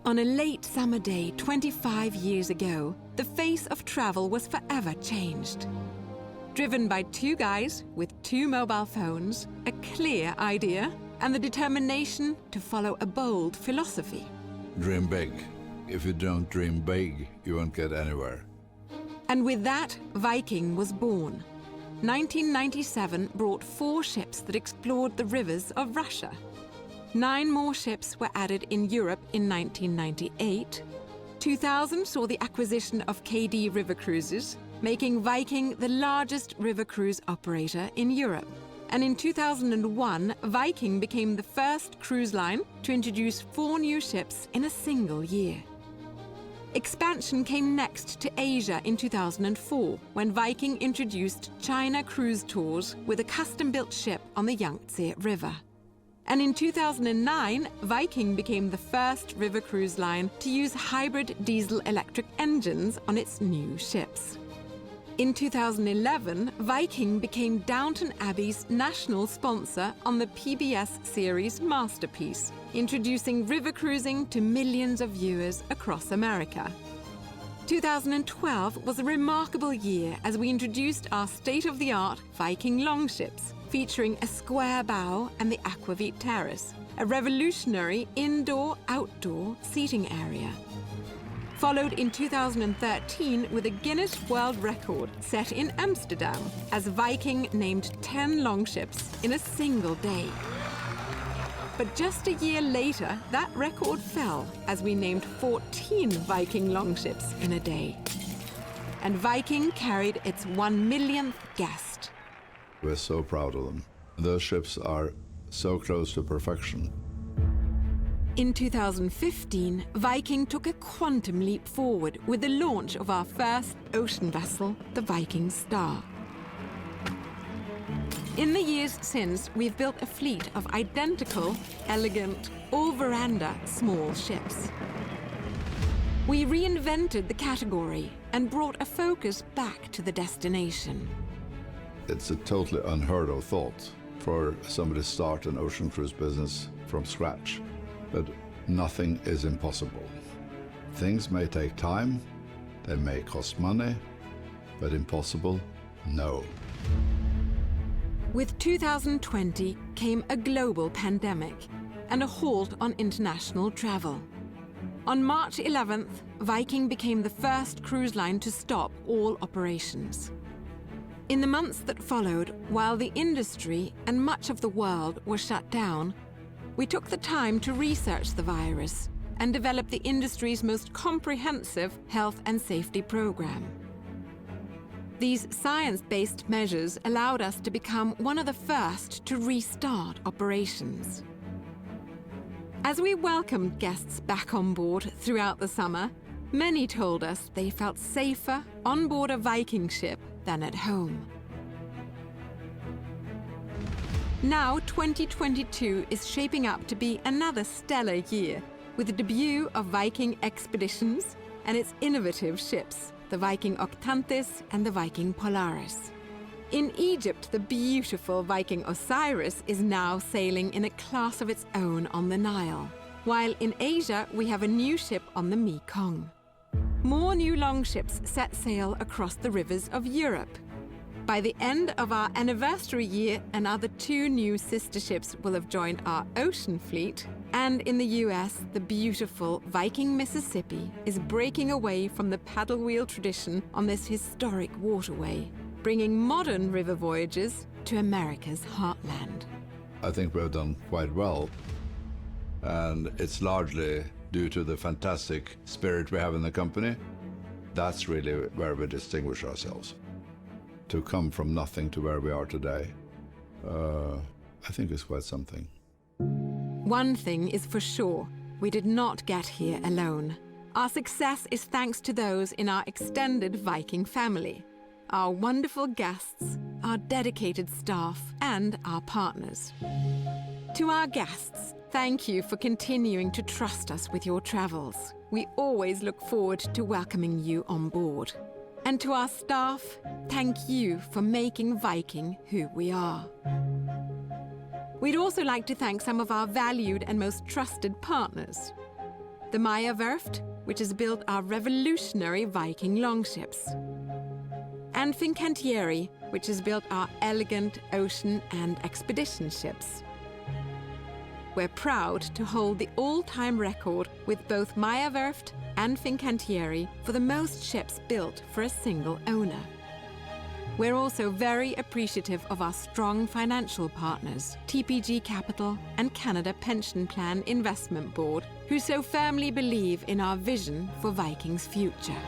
On a late summer day 25 years ago, the face of travel was forever changed. Driven by two guys with two mobile phones, a clear idea, and the determination to follow a bold philosophy. Dream big. If you don't dream big, you won't get anywhere. And with that, Viking was born. 1997 brought 4 ships that explored the rivers of Russia. 9 more ships were added in Europe in 1998. 2000 saw the acquisition of KD River Cruises, making Viking the largest river cruise operator in Europe. And in 2001, Viking became the first cruise line to introduce 4 new ships in a single year. Expansion came next to Asia in 2004, when Viking introduced China cruise tours with a custom-built ship on the Yangtze River. And in 2009, Viking became the first river cruise line to use hybrid diesel-electric engines on its new ships. In 2011, Viking became Downton Abbey's national sponsor on the PBS series Masterpiece, introducing river cruising to millions of viewers across America. 2012 was a remarkable year as we introduced our state-of-the-art Viking longships, featuring a square bow and the Aquavit Terrace, a revolutionary indoor-outdoor seating area. Followed in 2013 with a Guinness World Record set in Amsterdam, as Viking named 10 longships in a single day. But just a year later, that record fell as we named 14 Viking longships in a day. And Viking carried its 1 millionth guest. We're so proud of them. Those ships are so close to perfection. In 2015, Viking took a quantum leap forward with the launch of our first ocean vessel, the Viking Star. In the years since, we've built a fleet of identical, elegant, all-veranda small ships. We reinvented the category and brought a focus back to the destination. It's a totally unheard of thought for somebody to start an ocean cruise business from scratch. But nothing is impossible. Things may take time, they may cost money, but impossible, no. With 2020 came a global pandemic and a halt on international travel. On March 11th, Viking became the first cruise line to stop all operations. In the months that followed, while the industry and much of the world were shut down, we took the time to research the virus and develop the industry's most comprehensive health and safety program. These science-based measures allowed us to become one of the first to restart operations. As we welcomed guests back on board throughout the summer, many told us they felt safer on board a Viking ship than at home. Now, 2022 is shaping up to be another stellar year, with the debut of Viking Expeditions and its innovative ships, the Viking Octantis and the Viking Polaris. In Egypt, the beautiful Viking Osiris is now sailing in a class of its own on the Nile, while in Asia we have a new ship on the Mekong. More new longships set sail across the rivers of Europe. By the end of our anniversary year, another 2 new sister ships will have joined our ocean fleet. And in the US, the beautiful Viking Mississippi is breaking away from the paddle wheel tradition on this historic waterway, bringing modern river voyages to America's heartland. I think we've done quite well, and it's largely due to the fantastic spirit we have in the company. That's really where we distinguish ourselves. To come from nothing to where we are today, I think is quite something. One thing is for sure, we did not get here alone. Our success is thanks to those in our extended Viking family, our wonderful guests, our dedicated staff, and our partners. To our guests, thank you for continuing to trust us with your travels. We always look forward to welcoming you on board. And to our staff, thank you for making Viking who we are. We'd also like to thank some of our valued and most trusted partners. the Meyer Werft, which has built our revolutionary Viking longships, and Fincantieri, which has built our elegant ocean and expedition ships. We're proud to hold the all-time record with both Meyer Werft and Fincantieri for the most ships built for a single owner. We're also very appreciative of our strong financial partners, TPG Capital and Canada Pension Plan Investment Board, who so firmly believe in our vision for Viking's future.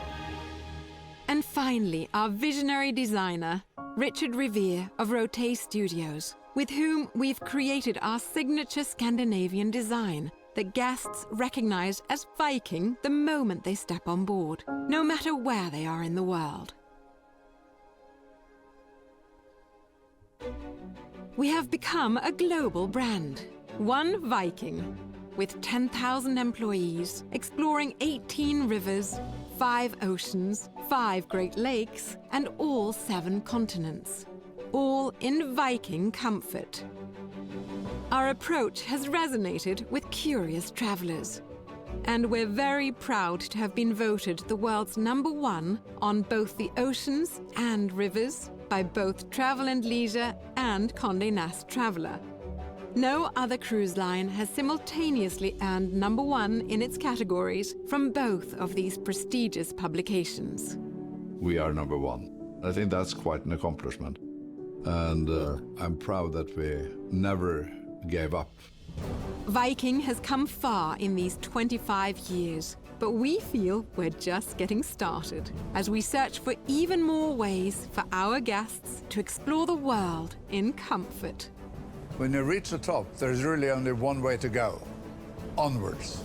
And finally, our visionary designer, Richard Revere of Rote Studios, with whom we've created our signature Scandinavian design that guests recognize as Viking the moment they step on board, no matter where they are in the world. We have become a global brand, one Viking, with 10,000 employees, exploring 18 rivers, 5 oceans, 5 Great Lakes, and all 7 continents, all in Viking comfort. Our approach has resonated with curious travelers, and we're very proud to have been voted the world's #1 on both the oceans and rivers by both Travel and Leisure and Condé Nast Traveler. No other cruise line has simultaneously earned #1 in its categories from both of these prestigious publications. We are #1. I think that's quite an accomplishment. And I'm proud that we never gave up. Viking has come far in these 25 years, but we feel we're just getting started as we search for even more ways for our guests to explore the world in comfort. When you reach the top, there's really only one way to go: onwards.